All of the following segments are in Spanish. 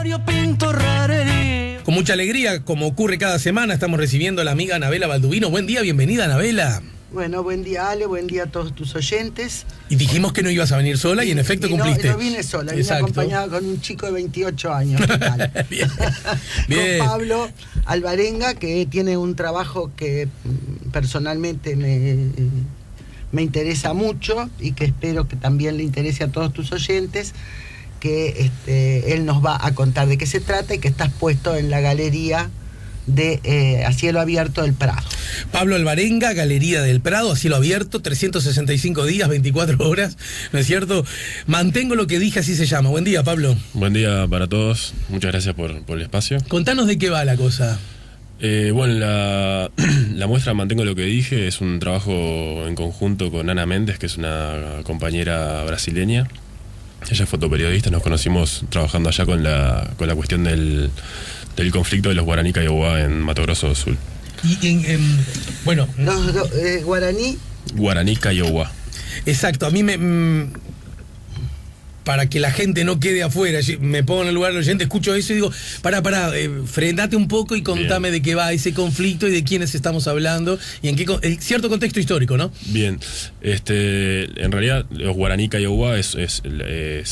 variopinto rarería. Con mucha alegría, como ocurre cada semana, estamos recibiendo a la amiga Anabela Balduvino. Buen día, bienvenida, Anabela. Bueno, buen día, Ale, buen día a todos tus oyentes. Y dijimos que no ibas a venir sola y en efecto cumpliste. No vine sola, vine Exacto. acompañada con un chico de 28 años. ¿Qué tal? Bien. Bien. Con Pablo Alvarenga, que tiene un trabajo que personalmente me interesa mucho y que espero que también le interese a todos tus oyentes, que él nos va a contar de qué se trata y que está expuesto en la galería de A Cielo Abierto del Prado. Pablo Alvarenga, Galería del Prado, a cielo abierto, 365 días, 24 horas, ¿no es cierto? Mantengo lo que dije, así se llama. Buen día, Pablo. Buen día para todos, muchas gracias por el espacio. Contanos de qué va la cosa. Bueno, la muestra Mantengo lo que dije es un trabajo en conjunto con Ana Méndez, que es una compañera brasileña. Ella es fotoperiodista, nos conocimos trabajando allá con la cuestión del conflicto de los guaraní Kaiowá en Mato Grosso do Sul. Y bueno, Guaraní. Guaraní Kaiowá. exacto, a mí para que la gente no quede afuera, me pongo en el lugar del oyente, escucho eso y digo, frenate un poco y contame de qué va ese conflicto y de quiénes estamos hablando y en qué cierto contexto histórico, ¿no? Bien, en realidad los guaraní Kaiowá es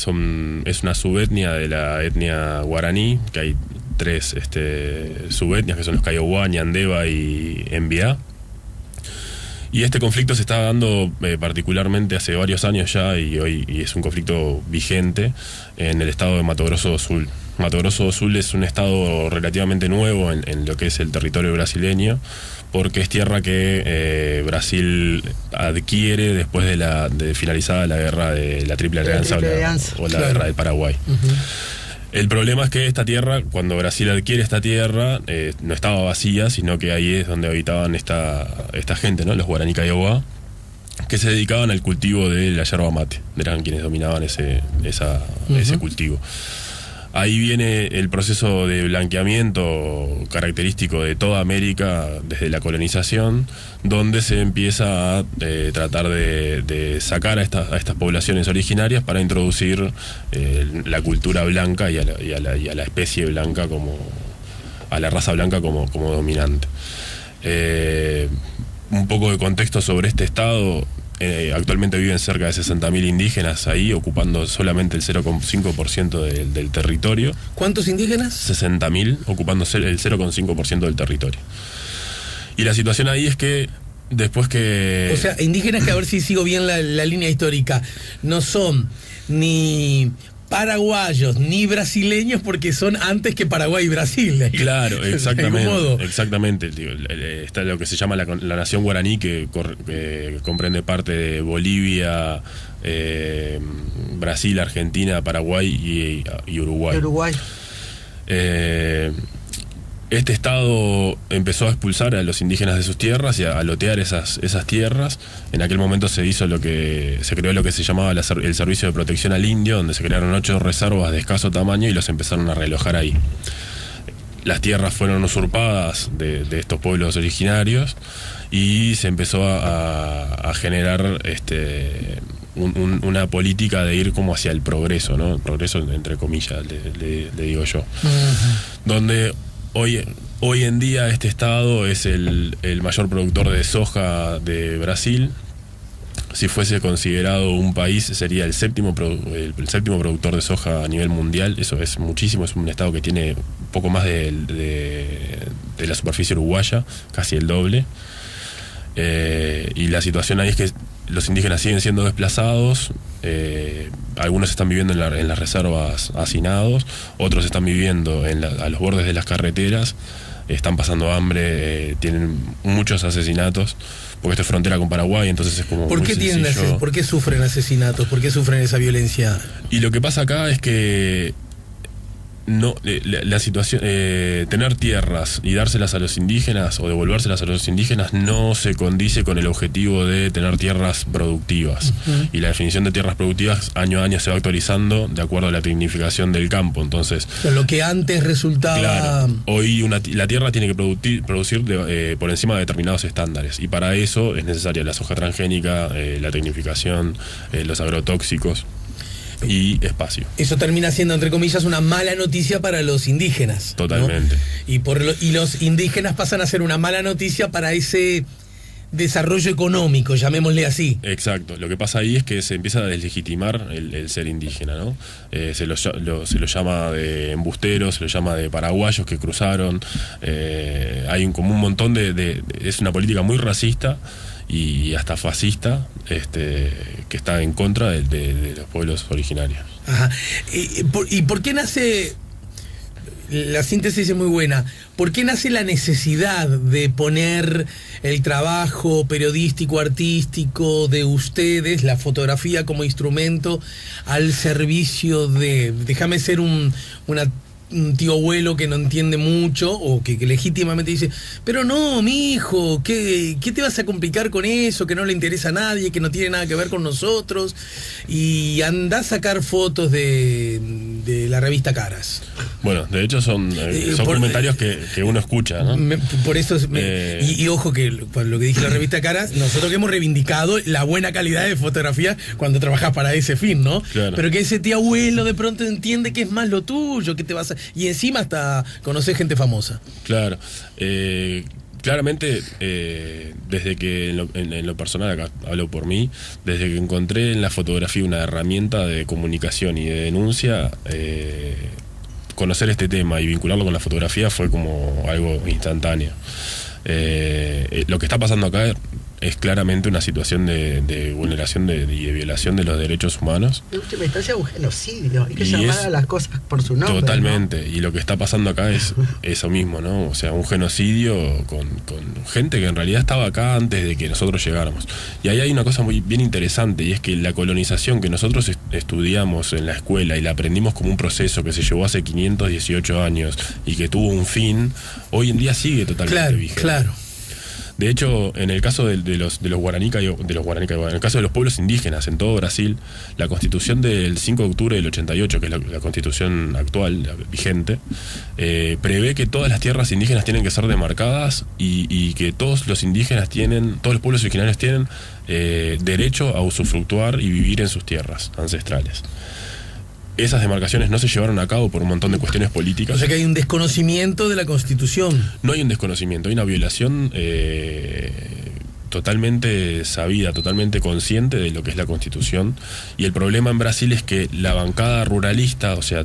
una subetnia de la etnia guaraní, que hay tres subetnias, que son los Kaiowá, Ñandeva y Embiá. Y este conflicto se está dando particularmente hace varios años ya y es un conflicto vigente en el estado de Mato Grosso do Sul. Mato Grosso do Sul es un estado relativamente nuevo en lo que es el territorio brasileño, porque es tierra que Brasil adquiere después de finalizada la guerra de la Triple Alianza o la guerra del Paraguay. Uh-huh. El problema es que esta tierra, cuando Brasil adquiere esta tierra, no estaba vacía, sino que ahí es donde habitaban esta gente, ¿no? Los guaraní Kaiowá, que se dedicaban al cultivo de la yerba mate, eran quienes dominaban ese cultivo. Ahí viene el proceso de blanqueamiento característico de toda América desde la colonización, donde se empieza a tratar de sacar a estas poblaciones originarias para introducir la cultura blanca y a la especie blanca a la raza blanca como dominante. Un poco de contexto sobre este estado. Actualmente viven cerca de 60.000 indígenas ahí, ocupando solamente el 0,5% del territorio. ¿Cuántos indígenas? 60.000, ocupando el 0,5% del territorio. Y la situación ahí es que después que... O sea, indígenas que, a ver si sigo bien la línea histórica, no son ni paraguayos ni brasileños porque son antes que Paraguay y Brasil. Claro, exactamente. De algún modo. Exactamente. Está lo que se llama la nación guaraní, que comprende parte de Bolivia, Brasil, Argentina, Paraguay y Uruguay. Este estado empezó a expulsar a los indígenas de sus tierras y a lotear esas tierras. En aquel momento se creó lo que se llamaba el Servicio de Protección al Indio, donde se crearon 8 reservas de escaso tamaño y los empezaron a realojar ahí. Las tierras fueron usurpadas de estos pueblos originarios y se empezó a generar una política de ir como hacia el progreso, ¿no? El progreso entre comillas, le digo yo. Uh-huh. Donde hoy en día este estado es el mayor productor de soja de Brasil. Si fuese considerado un país, sería el séptimo productor de soja a nivel mundial. Eso es muchísimo, es un estado que tiene un poco más de la superficie uruguaya, casi el doble. Y la situación ahí es que los indígenas siguen siendo desplazados. Algunos están viviendo en las reservas hacinados, otros están viviendo a los bordes de las carreteras, están pasando hambre, tienen muchos asesinatos, porque esto es frontera con Paraguay, entonces es como ¿Por qué ¿Por qué sufren asesinatos? ¿Por qué sufren esa violencia? Y lo que pasa acá es que la situación, tener tierras y dárselas a los indígenas o devolvérselas a los indígenas no se condice con el objetivo de tener tierras productivas. Uh-huh. Y la definición de tierras productivas año a año se va actualizando de acuerdo a la tecnificación del campo. Entonces, lo que antes resultaba... Claro, hoy la tierra tiene que producir por encima de determinados estándares, y para eso es necesaria la soja transgénica, la tecnificación, los agrotóxicos. y espacio. Eso termina siendo, entre comillas, una mala noticia para los indígenas, ¿no? Totalmente. Y los indígenas pasan a ser una mala noticia para ese desarrollo económico, llamémosle así. Exacto. Lo que pasa ahí es que se empieza a deslegitimar el ser indígena, ¿no? Se lo llama de embusteros, se lo llama de paraguayos que cruzaron. Hay como un montón es una política muy racista y hasta fascista, que está en contra de los pueblos originarios. Ajá. ¿Y por qué nace? La síntesis es muy buena. ¿Por qué nace la necesidad de poner el trabajo periodístico, artístico de ustedes, la fotografía como instrumento, al servicio de, déjame ser un tío abuelo que no entiende mucho o que legítimamente dice, pero no, mi hijo, ¿qué te vas a complicar con eso? Que no le interesa a nadie, que no tiene nada que ver con nosotros, y anda a sacar fotos de la revista Caras? Bueno, de hecho son comentarios que uno escucha, ¿no? Por eso y ojo que por lo que dije la revista Caras, nosotros que hemos reivindicado la buena calidad de fotografía cuando trabajas para ese fin, ¿no? Claro. Pero que ese tío abuelo de pronto entiende que es más lo tuyo, que te vas a... Y encima hasta conocer gente famosa. Claro. Claramente, desde que en lo personal, acá hablo por mí, desde que encontré en la fotografía una herramienta de comunicación y de denuncia, conocer este tema y vincularlo con la fotografía fue como algo instantáneo. Lo que está pasando acá es claramente una situación de vulneración y de violación de los derechos humanos. De última instancia, un genocidio. Hay que llamar a las cosas por su nombre. Totalmente. ¿no? Y lo que está pasando acá es eso mismo, ¿no? O sea, un genocidio con gente que en realidad estaba acá antes de que nosotros llegáramos. Y ahí hay una cosa muy bien interesante, y es que la colonización que nosotros estudiamos en la escuela y la aprendimos como un proceso que se llevó hace 518 años y que tuvo un fin, hoy en día sigue totalmente vigente. Claro. De hecho, en el caso de los guaraní, en el caso de los pueblos indígenas en todo Brasil, la constitución del 5 de octubre del 88, que es la constitución actual, la vigente, prevé que todas las tierras indígenas tienen que ser demarcadas y que todos los pueblos originarios tienen derecho a usufructuar y vivir en sus tierras ancestrales. Esas demarcaciones no se llevaron a cabo por un montón de cuestiones políticas. O sea que hay un desconocimiento de la Constitución. No hay un desconocimiento, hay una violación totalmente sabida, totalmente consciente de lo que es la Constitución. Y el problema en Brasil es que la bancada ruralista, o sea,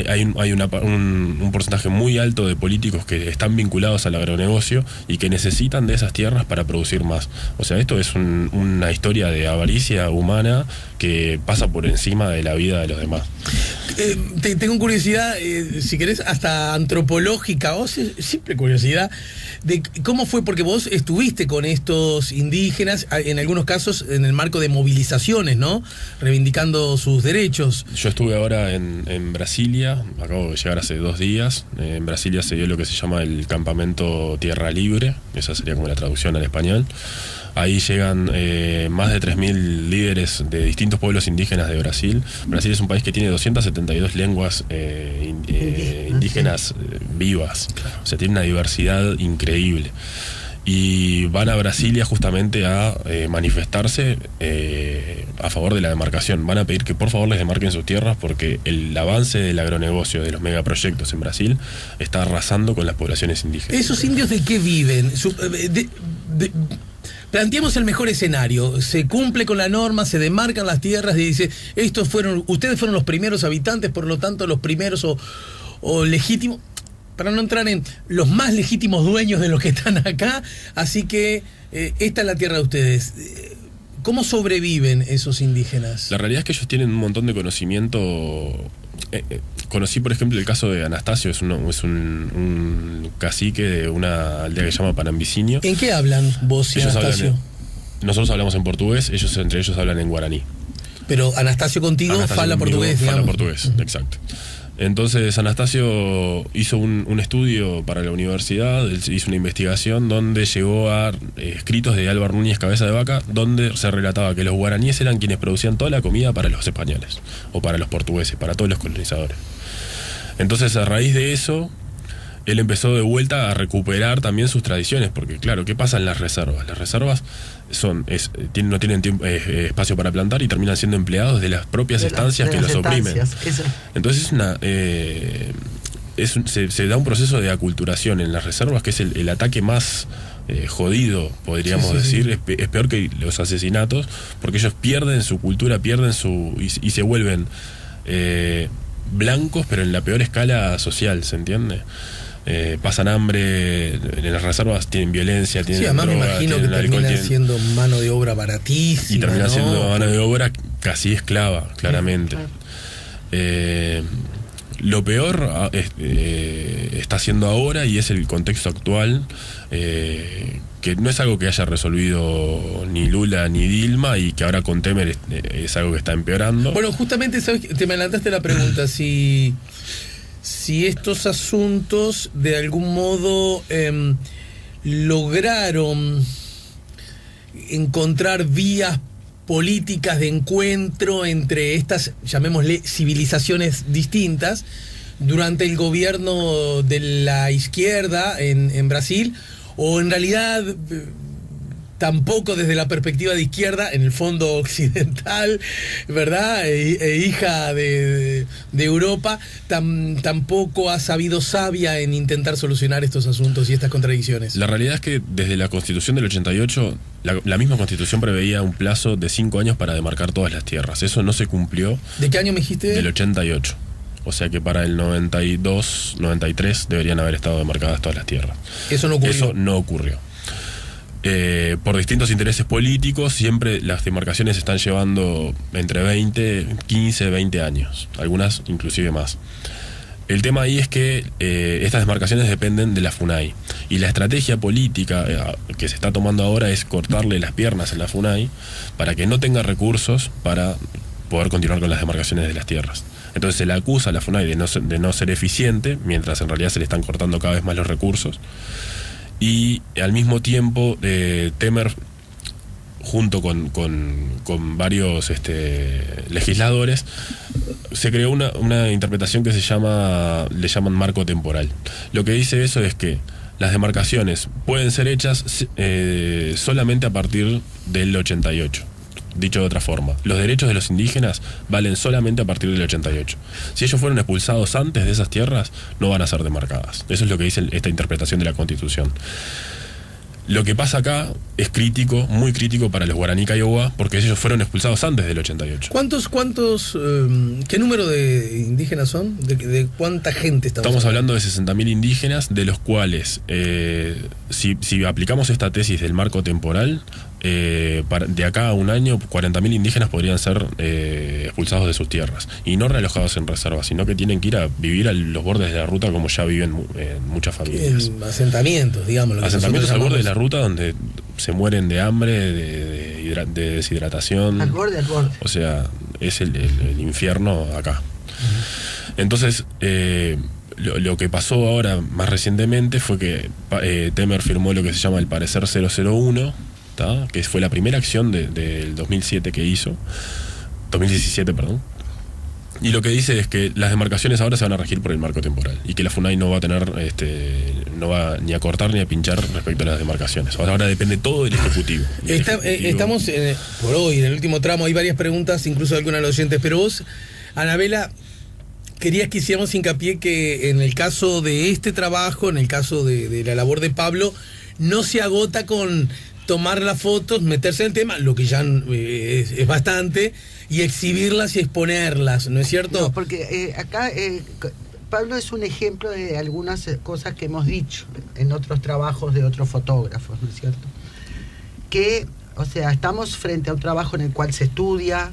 hay un porcentaje muy alto de políticos que están vinculados al agronegocio y que necesitan de esas tierras para producir más. O sea, esto es una historia de avaricia humana que pasa por encima de la vida de los demás. Tengo curiosidad, si querés, hasta antropológica o simple curiosidad, de cómo fue, porque vos estuviste con estos indígenas, en algunos casos en el marco de movilizaciones, ¿no? Reivindicando sus derechos. Yo estuve ahora en Brasilia, acabo de llegar hace 2 días. En Brasilia se dio lo que se llama el campamento Tierra Libre, esa sería como la traducción al español. Ahí llegan más de 3.000 líderes de distintos pueblos indígenas de Brasil. Brasil es un país que tiene 272 lenguas indígenas vivas. O sea, tiene una diversidad increíble. Y van a Brasilia justamente a manifestarse a favor de la demarcación. Van a pedir que por favor les demarquen sus tierras porque el avance del agronegocio, de los megaproyectos en Brasil, está arrasando con las poblaciones indígenas. ¿Esos indios de qué viven? Planteemos el mejor escenario. Se cumple con la norma, se demarcan las tierras y dice, ustedes fueron los primeros habitantes, por lo tanto los primeros o legítimos, para no entrar en los más legítimos dueños de los que están acá, así que esta es la tierra de ustedes. ¿Cómo sobreviven esos indígenas? La realidad es que ellos tienen un montón de conocimiento. Conocí, por ejemplo, el caso de Anastasio, es un cacique de una aldea que se llama Panambicinho. ¿En qué hablan vos y Anastasio? Nosotros hablamos en portugués, entre ellos hablan en guaraní. Pero Anastasio contigo fala portugués, digamos. Fala portugués, exacto. Entonces Anastasio hizo un estudio para la universidad, hizo una investigación donde llegó a escritos de Álvar Núñez Cabeza de Vaca, donde se relataba que los guaraníes eran quienes producían toda la comida para los españoles, o para los portugueses, para todos los colonizadores. Entonces, a raíz de eso, él empezó de vuelta a recuperar también sus tradiciones, porque claro, ¿qué pasa en las reservas? Las reservas no tienen espacio para plantar y terminan siendo empleados de las propias estancias que los oprimen. Entonces se da un proceso de aculturación en las reservas que es el ataque más jodido, podríamos decir. Es peor que los asesinatos, porque ellos pierden su cultura, y se vuelven blancos, pero en la peor escala social, ¿se entiende? Pasan hambre, en las reservas tienen violencia, tienen además droga, me imagino que alcohol, terminan siendo mano de obra baratísima. Y terminan ¿no? siendo mano de obra casi esclava, claramente. Lo peor está haciendo ahora, y es el contexto actual, que no es algo que haya resolvido ni Lula ni Dilma, y que ahora con Temer es algo que está empeorando. Bueno, justamente, ¿sabes? Te me adelantaste la pregunta, si estos asuntos de algún modo lograron encontrar vías políticas de encuentro entre estas, llamémosle, civilizaciones distintas durante el gobierno de la izquierda en Brasil, o en realidad tampoco desde la perspectiva de izquierda, en el fondo occidental, ¿verdad? E hija de Europa, tampoco ha sabido sabia en intentar solucionar estos asuntos y estas contradicciones. La realidad es que desde la Constitución del 88, la misma Constitución preveía un plazo de 5 años para demarcar todas las tierras. Eso no se cumplió. ¿De qué año me dijiste? Del 88. O sea que para el 92, 93 deberían haber estado demarcadas todas las tierras. Eso no ocurrió. Eso no ocurrió. Por distintos intereses políticos, siempre las demarcaciones están llevando entre 15, 20 años, algunas inclusive más. El tema ahí es que estas demarcaciones dependen de la FUNAI, y la estrategia política que se está tomando ahora es cortarle las piernas a la FUNAI para que no tenga recursos para poder continuar con las demarcaciones de las tierras. Entonces se le acusa a la FUNAI de no ser eficiente, mientras en realidad se le están cortando cada vez más los recursos. Y al mismo tiempo Temer, junto con varios legisladores, se creó una interpretación que le llaman marco temporal. Lo que dice eso es que las demarcaciones pueden ser hechas solamente a partir del 88. Dicho de otra forma, los derechos de los indígenas valen solamente a partir del 88. Si ellos fueron expulsados antes de esas tierras, no van a ser demarcadas. Eso es lo que dice esta interpretación de la Constitución. Lo que pasa acá es crítico, muy crítico para los guaraní Kaiowá, porque ellos fueron expulsados antes del 88. ¿Qué número de indígenas son? ¿De cuánta gente estamos hablando? De 60.000 indígenas, de los cuales, si aplicamos esta tesis del marco temporal, de acá a un año, 40.000 indígenas podrían ser expulsados de sus tierras, y no realojados en reservas, sino que tienen que ir a vivir a los bordes de la ruta, como ya viven muchas familias. Asentamientos, digamos. Asentamientos al borde de la ruta, donde se mueren de hambre, de deshidratación. Al borde. O sea, es el infierno acá. Entonces, lo que pasó ahora más recientemente fue que Temer firmó lo que se llama el Parecer 001, ¿tá? Que fue la primera acción del 2007 que hizo, 2017, perdón. Y lo que dice es que las demarcaciones ahora se van a regir por el marco temporal, y que la FUNAI no va a tener, no va ni a cortar ni a pinchar respecto a las demarcaciones. Ahora depende todo del Ejecutivo. Estamos por hoy en el último tramo. Hay varias preguntas, incluso de algunos de los oyentes, pero vos, Anabela, querías que hiciéramos hincapié que en el caso de este trabajo, en el caso de la labor de Pablo, no se agota con tomar las fotos, meterse en el tema, lo que ya es bastante, y exhibirlas y exponerlas, ¿no es cierto? No, porque acá Pablo es un ejemplo de algunas cosas que hemos dicho en otros trabajos de otros fotógrafos, ¿no es cierto? Que, o sea, estamos frente a un trabajo en el cual se estudia,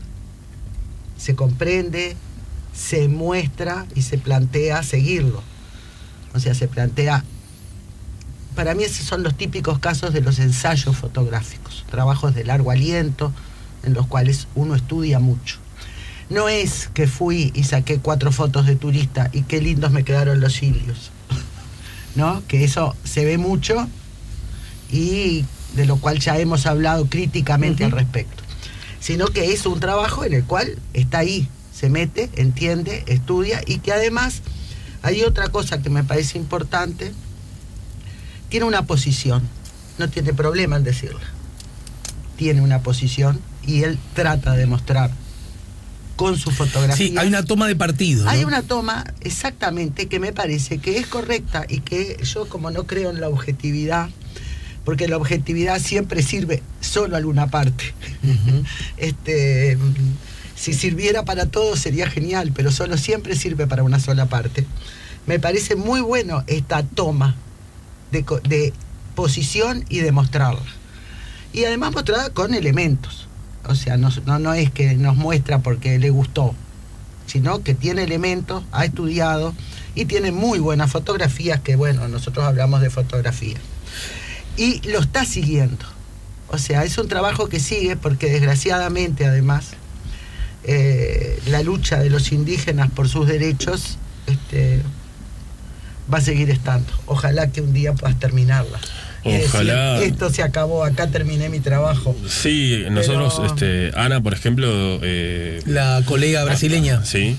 se comprende, se muestra y se plantea seguirlo. O sea, se plantea... Para mí esos son los típicos casos de los ensayos fotográficos, trabajos de largo aliento, en los cuales uno estudia mucho. No es que fui y saqué 4 fotos de turista y qué lindos me quedaron los cilios, ¿no? Que eso se ve mucho y de lo cual ya hemos hablado críticamente al respecto. Sino que es un trabajo en el cual está ahí, se mete, entiende, estudia, y que además Hay otra cosa que me parece importante. Tiene una posición, no tiene problema en decirla. Tiene una posición y él trata de mostrar con su fotografía. Sí, hay una toma de partido, ¿no? Hay una toma, exactamente, que me parece que es correcta y que yo, como no creo en la objetividad, porque la objetividad siempre sirve solo a alguna parte. Si sirviera para todo sería genial, pero solo siempre sirve para una sola parte. Me parece muy bueno esta toma de posición y de mostrarla. Y además mostrada con elementos. O sea, no es que nos muestra porque le gustó, sino que tiene elementos, ha estudiado y tiene muy buenas fotografías, que bueno, nosotros hablamos de fotografía. Y lo está siguiendo. O sea, es un trabajo que sigue porque desgraciadamente además la lucha de los indígenas por sus derechos va a seguir estando. Ojalá que un día puedas terminarla. Ojalá. Decir, esto se acabó, acá terminé mi trabajo. Sí, nosotros, Ana, por ejemplo... la colega brasileña. Sí.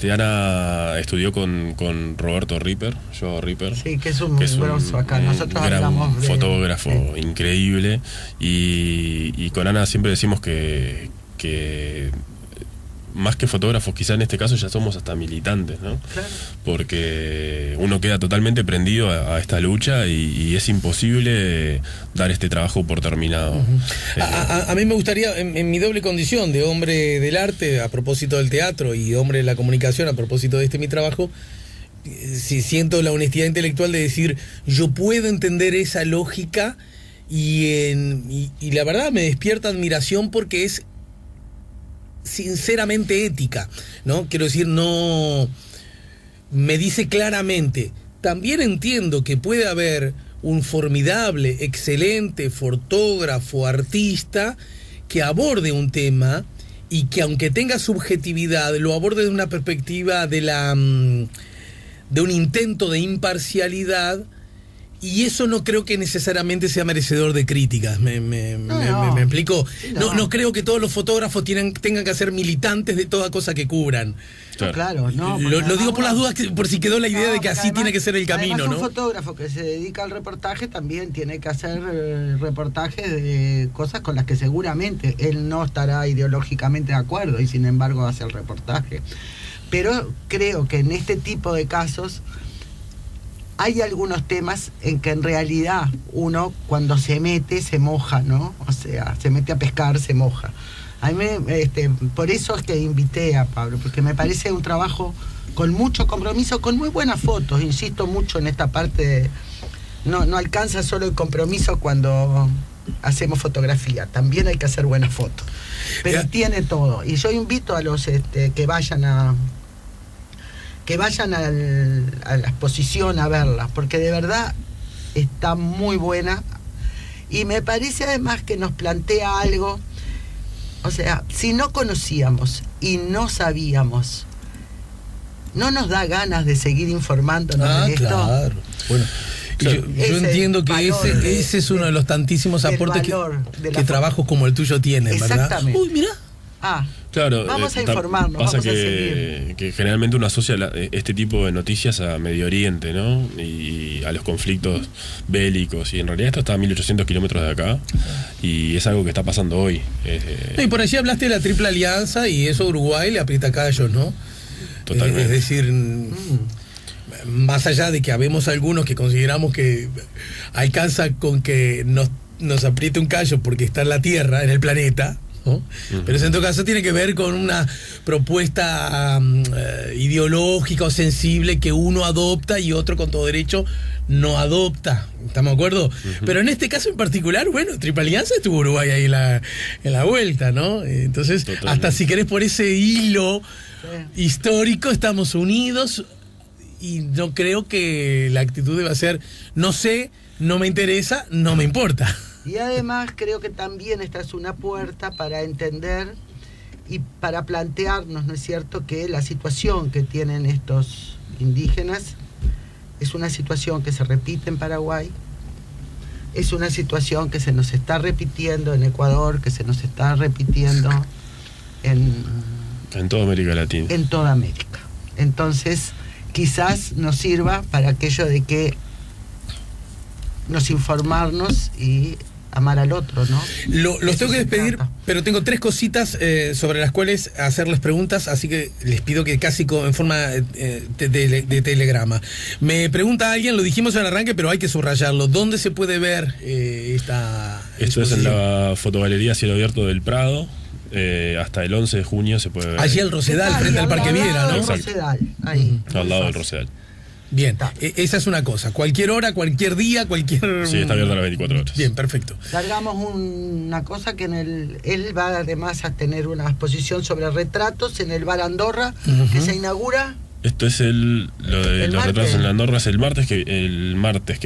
Ana estudió con Roberto Ripper, Joao Ripper. Sí, que es un grosso acá. Nosotros hablamos de fotógrafo increíble. Y con Ana siempre decimos que más que fotógrafos, quizá en este caso ya somos hasta militantes, ¿no? Claro. Porque uno queda totalmente prendido a esta lucha y es imposible dar este trabajo por terminado. A mí me gustaría, en mi doble condición de hombre del arte, a propósito del teatro, y hombre de la comunicación, a propósito de mi trabajo, si siento la honestidad intelectual de decir, yo puedo entender esa lógica y la verdad me despierta admiración porque es sinceramente ética, ¿no? Quiero decir, no me dice claramente. También entiendo que puede haber un formidable, excelente fotógrafo, artista que aborde un tema y que aunque tenga subjetividad, lo aborde de una perspectiva de un intento de imparcialidad. Y eso no creo que necesariamente sea merecedor de críticas. ¿Me explico? No creo que todos los fotógrafos tengan que ser militantes de toda cosa que cubran. Claro, no. Lo digo por las dudas, por si quedó la idea de que así tiene que ser el camino, además, ¿no? un fotógrafo que se dedica al reportaje también tiene que hacer reportajes de cosas con las que seguramente él no estará ideológicamente de acuerdo y sin embargo hace el reportaje. Pero creo que en este tipo de casos hay algunos temas en que en realidad uno cuando se mete se moja, ¿no? O sea, se mete a pescar, se moja. A mí por eso es que invité a Pablo, porque me parece un trabajo con mucho compromiso, con muy buenas fotos. Insisto mucho en esta parte no alcanza solo el compromiso cuando hacemos fotografía, también hay que hacer buenas fotos. Pero tiene todo. Y yo invito a los que vayan a la exposición a verla, porque de verdad está muy buena y me parece además que nos plantea algo. O sea, si no conocíamos y no sabíamos, no nos da ganas de seguir informándonos de esto. Claro. Bueno, yo entiendo que ese es uno de los tantísimos aportes que trabajos como el tuyo tienen, ¿verdad? Exactamente. Uy, mirá. Claro, vamos a informarnos. Pasa vamos a seguir. Que generalmente uno asocia este tipo de noticias a Medio Oriente, ¿no? Y a los conflictos bélicos. Y en realidad esto está a 1800 kilómetros de acá. Y es algo que está pasando hoy. Y por allí hablaste de la Triple Alianza y eso a Uruguay le aprieta callos, ¿no? Totalmente. Es decir, más allá de que habemos algunos que consideramos que alcanza con que nos apriete un callo porque está en la Tierra, en el planeta, ¿no? Pero eso en todo caso tiene que ver con una propuesta ideológica o sensible que uno adopta y otro con todo derecho no adopta. ¿Estamos de acuerdo? Pero en este caso en particular, bueno, Triple Alianza estuvo Uruguay ahí en la vuelta, ¿no? Entonces, totalmente. Hasta si querés por ese hilo histórico estamos unidos y no creo que la actitud deba ser no sé, no me interesa, no me importa. Y además creo que también esta es una puerta para entender y para plantearnos, ¿no es cierto?, que la situación que tienen estos indígenas es una situación que se repite en Paraguay, es una situación que se nos está repitiendo en Ecuador, que se nos está repitiendo en toda América Latina. En toda América. Entonces, quizás nos sirva para aquello de que nos informarnos y amar al otro, ¿no? Los Eso tengo que se despedir, trata. pero tengo 3 cositas sobre las cuales hacerles preguntas, así que les pido que casi en forma de telegrama. Me pregunta alguien, lo dijimos al arranque, pero hay que subrayarlo. ¿Dónde se puede ver esta Esto es en exposición? la fotogalería Cielo Abierto del Prado. Hasta el 11 de junio se puede ver. Allí al Rosedal, frente al Parque Viera, ¿no? Exacto. Rosedal, ahí. Al lado del Rosedal. Bien, Está. esa es una cosa. Cualquier hora, cualquier día, cualquier... Sí, está abierto a las 24 horas. Bien, perfecto. Largamos una cosa que él va además a tener una exposición sobre retratos en el Bar Andorra, que se inaugura Esto es lo de El los martes. retrasos en la Andorra, es el martes que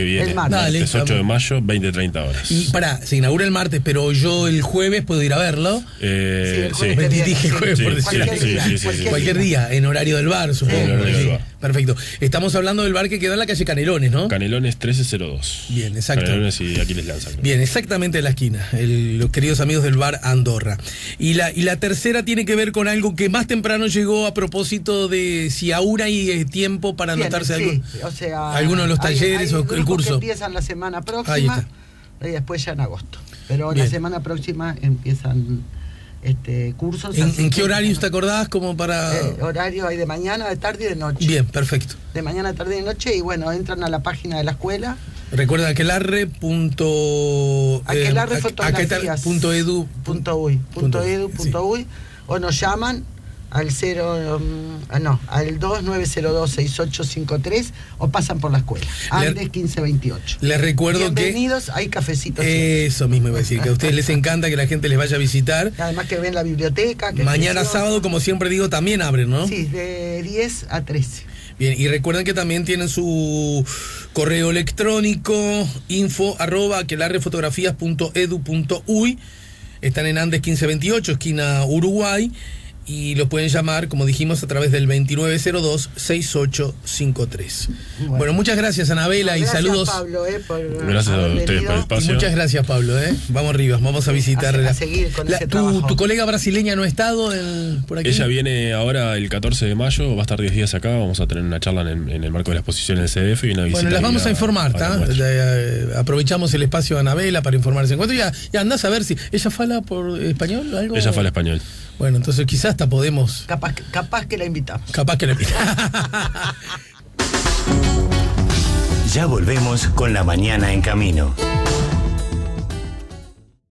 viene. El martes. Dale, Es 8 de vamos. mayo, 20-30 horas. Y se inaugura el martes, pero yo el jueves puedo ir a verlo. el jueves que viene, Dije sí. jueves por Sí, decir. Cualquier día, Cualquier día, en horario del bar, supongo. En horario del bar. Perfecto. Estamos hablando del bar que queda en la calle Canelones, ¿no? Canelones 1302. Bien, exacto. Canelones y Aquiles Lanza. creo. Bien, exactamente en la esquina, los queridos amigos del bar Andorra. Y la tercera tiene que ver con algo que más temprano llegó a propósito de si aún hay tiempo para Bien, anotarse sí, algo. o sea, alguno de los hay talleres o el grupos curso. que empiezan la semana Ahí próxima está. y después ya en agosto. Pero Bien. la semana próxima empiezan cursos. ¿En así qué que, horarios te acordás como para...? Horario hay de mañana, de tarde y de noche. Bien, perfecto. De mañana, de tarde y de noche, y bueno, entran a la página de la escuela. Recuerda aquelarre.edu.uy .uy o nos llaman al 2902-6853 o pasan por la escuela. Andes 1528. Les recuerdo Bienvenidos, hay cafecitos. Eso mismo iba a decir, que a ustedes les encanta que la gente les vaya a visitar. Además que ven la biblioteca. Que es Mañana preciosa. sábado, como siempre digo, también abren, ¿no? Sí, de 10 a 13. Bien, y recuerden que también tienen su correo electrónico info@aquelarrefotografías.edu.uy. Están en Andes 1528, esquina Uruguay, y los pueden llamar, como dijimos, a través del 2902-6853. Bueno, muchas gracias, Anabela, y Gracias, saludos. Pablo, por Gracias a haber ustedes por el venido. espacio. Y muchas gracias, Pablo, ¿eh? Vamos arriba, vamos a visitar. A seguir con ese trabajo. ¿Tu colega brasileña no ha estado por aquí? Ella viene ahora el 14 de mayo, va a estar 10 días acá, vamos a tener una charla en el marco de la exposición en el CDF y una visita. Bueno, las vamos a informar, al ¿tá? encuentro. Aprovechamos el espacio de Anabela para informarse. ¿Cuánto ya andás a ver si ella fala por español o algo? Ella fala español. Bueno, entonces quizás hasta podemos. Capaz que la invitamos. Capaz que le Ya volvemos con La Mañana en Camino.